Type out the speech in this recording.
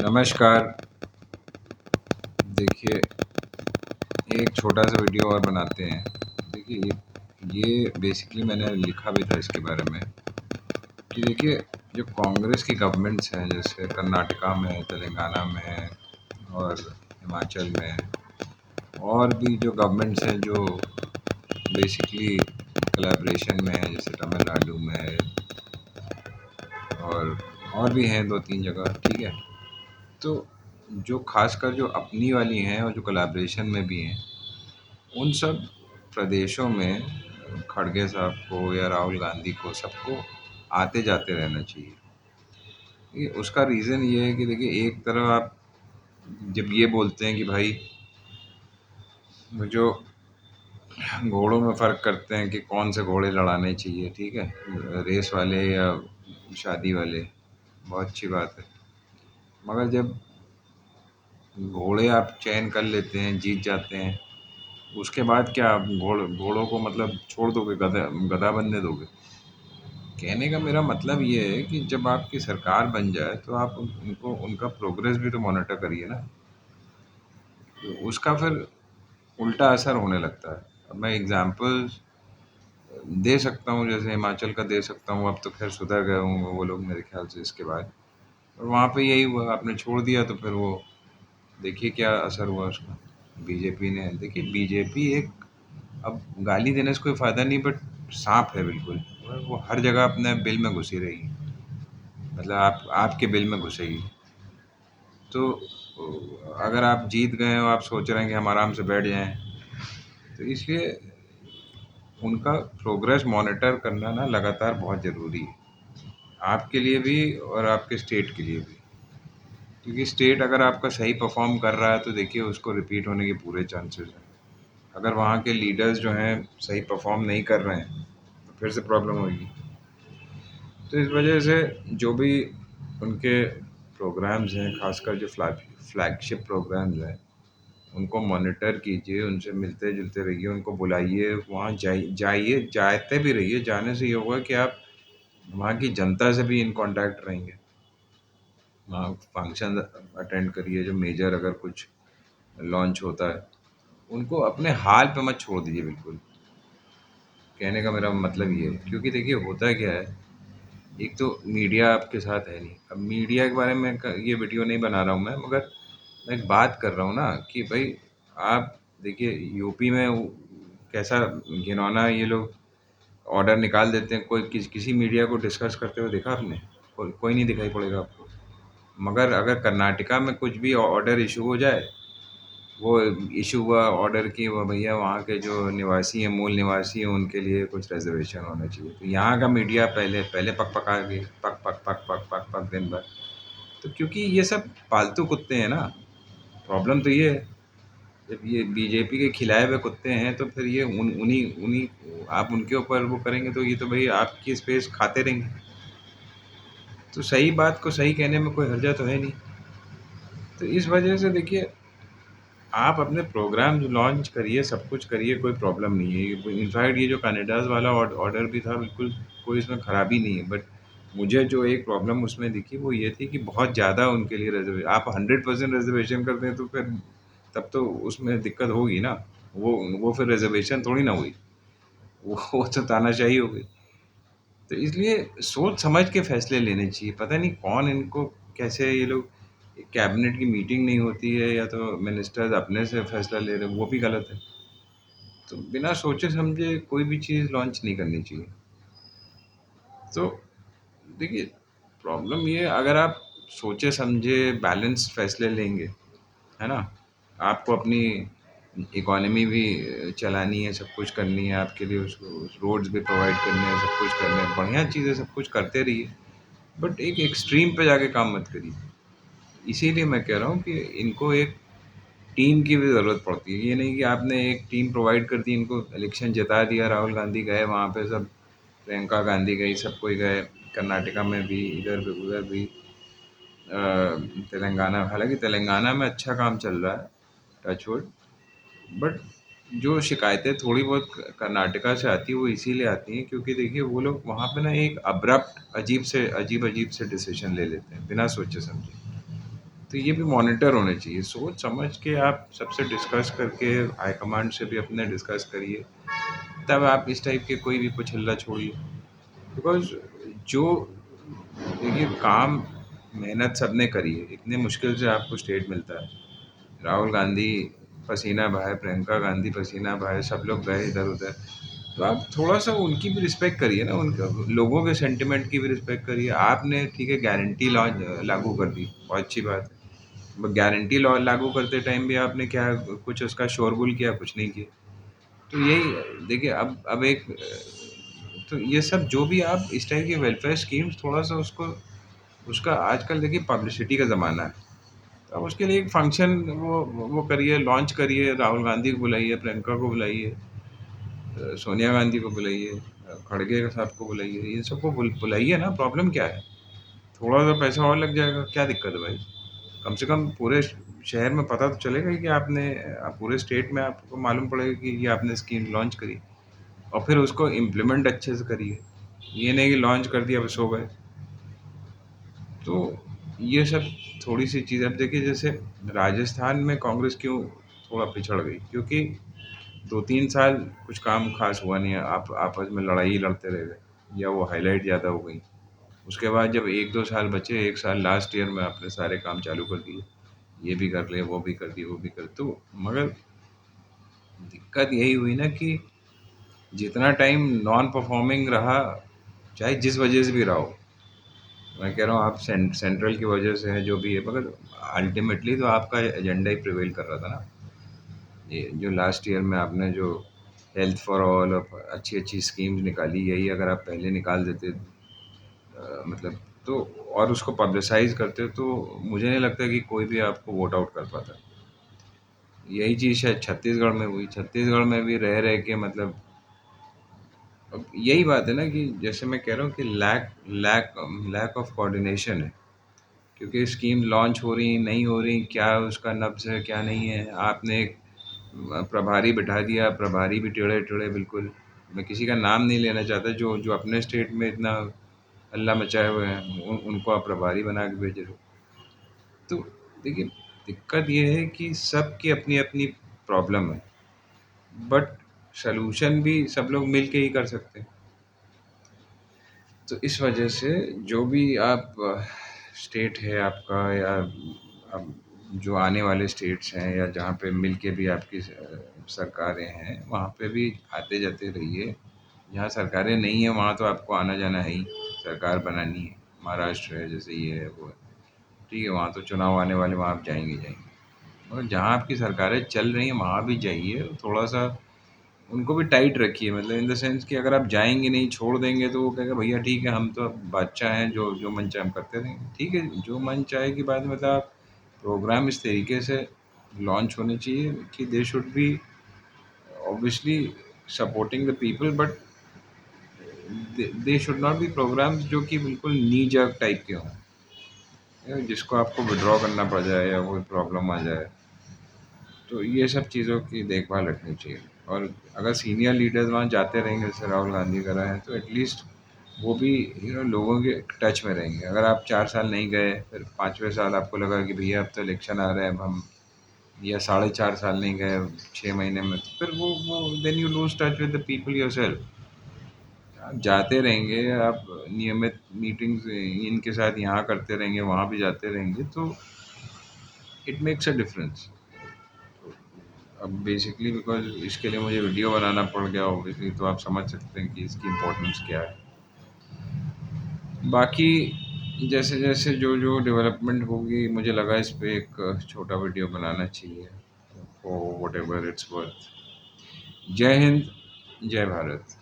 नमस्कार। देखिए, एक छोटा सा वीडियो और बनाते हैं। देखिए, ये बेसिकली मैंने लिखा भी था इसके बारे में कि देखिए, जो कांग्रेस की गवर्नमेंट्स हैं, जैसे कर्नाटका में, तेलंगाना में और हिमाचल में, और भी जो गवर्नमेंट्स हैं जो बेसिकली कोलैबोरेशन में हैं, जैसे तमिलनाडु में और भी हैं 2-3 जगह, ठीक है। तो जो खासकर जो अपनी वाली हैं और जो कोलैबोरेशन में भी हैं, उन सब प्रदेशों में खड़गे साहब को या राहुल गांधी को सबको आते जाते रहना चाहिए। ये उसका रीज़न ये है कि देखिए, एक तरफ आप जब ये बोलते हैं कि भाई जो घोड़ों में फ़र्क करते हैं कि कौन से घोड़े लड़ाने चाहिए, ठीक है, रेस वाले या शादी वाले, बहुत अच्छी बात है। मगर जब घोड़े आप चयन कर लेते हैं, जीत जाते हैं, उसके बाद क्या आप घोड़ों को मतलब छोड़ दोगे, गधा गधा बनने दोगे? कहने का मेरा मतलब ये है कि जब आपकी सरकार बन जाए तो आप उनको उनका प्रोग्रेस भी तो मॉनिटर करिए ना। तो उसका फिर उल्टा असर होने लगता है। अब मैं एग्जांपल्स दे सकता हूँ, जैसे हिमाचल का दे सकता हूँ। अब तो खैर सुधर गए होंगे वो लोग मेरे ख्याल से इसके बाद। और वहाँ पे यही हुआ, आपने छोड़ दिया तो फिर वो देखिए क्या असर हुआ उसका। बीजेपी ने, देखिए बीजेपी एक, अब गाली देने से कोई फ़ायदा नहीं, बट सांप है बिल्कुल। वो हर जगह अपने बिल में घुसी रही, मतलब आपके बिल में घुसेगी। तो अगर आप जीत गए हो, आप सोच रहे हैं कि हम आराम से बैठ जाएं, तो इसलिए उनका प्रोग्रेस मॉनिटर करना ना लगातार बहुत ज़रूरी है, आपके लिए भी और आपके स्टेट के लिए भी। क्योंकि स्टेट अगर आपका सही परफॉर्म कर रहा है तो देखिए उसको रिपीट होने के पूरे चांसेस हैं। अगर वहाँ के लीडर्स जो हैं सही परफॉर्म नहीं कर रहे हैं तो फिर से प्रॉब्लम होगी। तो इस वजह से जो भी उनके प्रोग्राम्स हैं, खासकर जो फ्लैगशिप प्रोग्राम्स हैं, उनको मॉनिटर कीजिए, उनसे मिलते-जुलते रहिए, उनको बुलाइए, वहाँ जाइए, जाते भी रहिए। जाने से ये होगा कि आप वहाँ की जनता से भी इन कॉन्टैक्ट रहेंगे। वहाँ फंक्शन अटेंड करिए, जो मेजर अगर कुछ लॉन्च होता है, उनको अपने हाल पे मत छोड़ दीजिए बिल्कुल। कहने का मेरा मतलब ये है, क्योंकि देखिए होता क्या है, एक तो मीडिया आपके साथ है नहीं। अब मीडिया के बारे में ये वीडियो नहीं बना रहा हूँ मैं, मगर मैं एक बात कर रहा हूँ ना कि भाई आप देखिए यूपी में कैसा घिनौना ये लोग ऑर्डर निकाल देते हैं। कोई किसी मीडिया को डिस्कस करते हुए देखा आपने? कोई नहीं दिखाई पड़ेगा आपको। मगर अगर कर्नाटका में कुछ भी ऑर्डर इशू हो जाए, वो इशू हुआ ऑर्डर की, वो भैया वहाँ के जो निवासी हैं, मूल निवासी हैं, उनके लिए कुछ रिजर्वेशन होना चाहिए। तो यहाँ का मीडिया पहले पहले पक के पक दिन भर। तो क्योंकि ये सब पालतू कुत्ते हैं ना, प्रॉब्लम तो ये है। जब ये बीजेपी के खिलाए हुए कुत्ते हैं तो फिर ये उन्हीं उन्हीं आप उनके ऊपर वो करेंगे तो ये तो भाई आपकी स्पेस खाते रहेंगे। तो सही बात को सही कहने में कोई हर्जा तो है नहीं। तो इस वजह से देखिए, आप अपने प्रोग्राम लॉन्च करिए, सब कुछ करिए, कोई प्रॉब्लम नहीं है। इनफैक्ट ये जो कनाडाज़ वाला ऑर्डर भी था, बिल्कुल कोई इसमें ख़राबी नहीं है। बट मुझे जो एक प्रॉब्लम उसमें दिखी वो ये थी कि बहुत ज़्यादा उनके लिए रिजर्वे आप 100% रिजर्वेशन कर दें तो फिर तब तो उसमें दिक्कत होगी ना। वो फिर रिजर्वेशन थोड़ी ना हुई, वो तो तानाशाही हो गई। तो इसलिए सोच समझ के फैसले लेने चाहिए। पता नहीं कौन इनको, कैसे ये लोग, कैबिनेट की मीटिंग नहीं होती है या तो मिनिस्टर्स अपने से फैसला ले रहे हैं, वो भी गलत है। तो बिना सोचे समझे कोई भी चीज़ लॉन्च नहीं करनी चाहिए। तो देखिए, प्रॉब्लम ये है, अगर आप सोचे समझे बैलेंस फैसले लेंगे, है ना, आपको अपनी इकोनॉमी भी चलानी है, सब कुछ करनी है, आपके लिए उसको रोड्स भी प्रोवाइड करने हैं, सब कुछ करने हैं, बढ़िया चीज़ें सब कुछ करते रहिए। बट एक एक्सट्रीम पे जाके काम मत करिए। इसीलिए मैं कह रहा हूँ कि इनको एक टीम की भी ज़रूरत पड़ती है। ये नहीं कि आपने एक टीम प्रोवाइड कर दी, इनको इलेक्शन जिता दिया, राहुल गांधी गए वहाँ पे, सब प्रियंका गांधी गई, सब कोई गए, कर्नाटका में भी, इधर भी उधर भी, तेलंगाना, हालांकि तेलंगाना में अच्छा काम चल रहा है, टच वुड। बट जो शिकायतें थोड़ी बहुत कर्नाटका से आती है वो इसीलिए आती हैं क्योंकि देखिए वो लोग वहाँ पे ना एक अब्रप्ट अजीब अजीब से डिसीजन ले लेते हैं बिना सोचे समझे। तो ये भी मॉनिटर होने चाहिए। सोच समझ के आप सबसे डिस्कस करके हाईकमांड से भी अपने डिस्कस करिए, तब आप इस टाइप के कोई भी कुछ हल्ला छोड़िए। बिकॉज़ जो देखिए काम मेहनत सबने करी है, इतने मुश्किल से आपको स्टेट मिलता है। राहुल गांधी पसीना बहाए, प्रियंका गांधी पसीना बहाए, सब लोग गए इधर-उधर। तो आप थोड़ा-सा उनकी भी रिस्पेक्ट करिए ना, उनके लोगों के सेंटिमेंट की भी रिस्पेक्ट करिए। आपने ठीक है गारंटी लागू कर दी, बहुत अच्छी बात है। गारंटी लॉ लागू करते टाइम भी आपने क्या कुछ उसका शोरगुल किया? कुछ नहीं किया। तो यही देखिए अब एक तो ये सब जो भी आप इस टाइप की वेलफेयर स्कीम्स थोड़ा-सा उसको उसका आजकल देखिए पब्लिसिटी का ज़माना है। तो आप उसके लिए एक फंक्शन वो करिए, लॉन्च करिए, राहुल गांधी को बुलाइए, प्रियंका को बुलाइए, सोनिया गांधी को बुलाइए, खड़गे साहब को बुलाइए, इन सबको बुलाइए ना, प्रॉब्लम क्या है? थोड़ा-सा पैसा और लग जाएगा, क्या दिक्कत है भाई? कम से कम पूरे शहर में पता तो चलेगा कि आपने पूरे स्टेट में आपको मालूम पड़ेगा कि ये आपने स्कीम लॉन्च करी और फिर उसको इम्प्लीमेंट अच्छे से करिए। ये नहीं कि लॉन्च कर दिया बस हो गए। तो ये सब थोड़ी-सी चीज़ें अब देखिए जैसे राजस्थान में कांग्रेस क्यों थोड़ा पिछड़ गई? क्योंकि 2-3 साल कुछ काम ख़ास हुआ नहीं है, आप आपस में लड़ाई ही लड़ते रह गए या वो हाइलाइट ज़्यादा हो गई। उसके बाद जब 1-2 साल बचे, 1 साल लास्ट ईयर में आपने सारे काम चालू कर दिए। ये भी कर ले, वो भी कर दिए, वो भी कर तो मगर दिक्कत यही हुई ना कि जितना टाइम नॉन परफॉर्मिंग रहा, चाहे जिस वजह से भी रहा हो, मैं कह रहा हूँ आप सेंट्रल की वजह से है जो भी है, मगर अल्टीमेटली तो आपका एजेंडा ही प्रिवेल कर रहा था ना। ये जो लास्ट ईयर में आपने जो हेल्थ फॉर ऑल और अच्छी अच्छी स्कीम्स निकाली, यही अगर आप पहले निकाल देते मतलब तो और उसको पब्लिसाइज करते तो मुझे नहीं लगता कि कोई भी आपको वोट आउट कर पाता। यही चीज़ शायद छत्तीसगढ़ में हुई। छत्तीसगढ़ में भी रह रह के मतलब अब यही बात है ना कि जैसे मैं कह रहा हूँ कि लैक लैक ऑफ कोऑर्डिनेशन है। क्योंकि स्कीम लॉन्च हो रही नहीं हो रही, क्या उसका नब्ज़ है क्या नहीं है। आपने एक प्रभारी बिठा दिया, प्रभारी भी टेढ़े टेढ़े बिल्कुल। मैं किसी का नाम नहीं लेना चाहता, जो जो अपने स्टेट में इतना हल्ला मचाए हुए हैं उनको आप प्रभारी बना के भेज रहे हो। तो देखिए दिक्कत ये है कि सबकी अपनी अपनी प्रॉब्लम है, बट सलूशन भी सब लोग मिल के ही कर सकते हैं। तो इस वजह से जो भी आप स्टेट है आपका या अब जो आने वाले स्टेट्स हैं या जहाँ पे मिल के भी आपकी सरकारें हैं, वहाँ पे भी आते जाते रहिए। जहाँ सरकारें नहीं हैं वहाँ तो आपको आना जाना है ही, सरकार बनानी है। महाराष्ट्र है जैसे ये है वो है, ठीक है, वहाँ तो चुनाव आने वाले, वहाँ आप जाएंगे जाएंगे। मगर जहाँ आपकी सरकारें चल रही हैं वहाँ भी जाइए, थोड़ा सा उनको भी टाइट रखिए, मतलब इन द सेंस कि अगर आप जाएँगे नहीं, छोड़ देंगे तो वो कहेगा भैया ठीक है, हम तो अब बादशाह हैं, जो जो मन चाहे हम करते रहेंगे। ठीक है, जो मन चाहे की बाद मतलब आप प्रोग्राम इस तरीके से लॉन्च होने चाहिए कि they should be obviously supporting the people, but they should not be programs जो कि बिल्कुल नी जर्क टाइप के हों, जिसको आपको विथड्रॉ करना पड़ जाए या कोई प्रॉब्लम आ जाए। तो ये सब चीज़ों की देखभाल रखनी चाहिए। और अगर सीनियर लीडर्स वहाँ जाते रहेंगे, जैसे राहुल गांधी कर रहे हैं, तो एटलीस्ट वो भी लोगों के टच में रहेंगे। अगर आप 4 साल नहीं गए, फिर 5वें साल आपको लगा कि भैया अब तो इलेक्शन आ रहा है, अब हम या 4.5 साल नहीं गए 6 महीने में, तो फिर वो then you lose touch with the people yourself. आप जाते रहेंगे, आप नियमित मीटिंग्स इनके साथ यहाँ करते रहेंगे, वहाँ भी जाते रहेंगे, तो इट मेक्स अ डिफरेंस। अब बेसिकली बिकॉज़ इसके लिए मुझे वीडियो बनाना पड़ गया ऑब्वियसली, तो आप समझ सकते हैं कि इसकी इम्पोर्टेंस क्या है। बाकी जैसे-जैसे जो डेवलपमेंट होगी, मुझे लगा इस पे एक छोटा वीडियो बनाना चाहिए फॉर व्हाटएवर इट्स वर्थ। जय हिंद, जय भारत।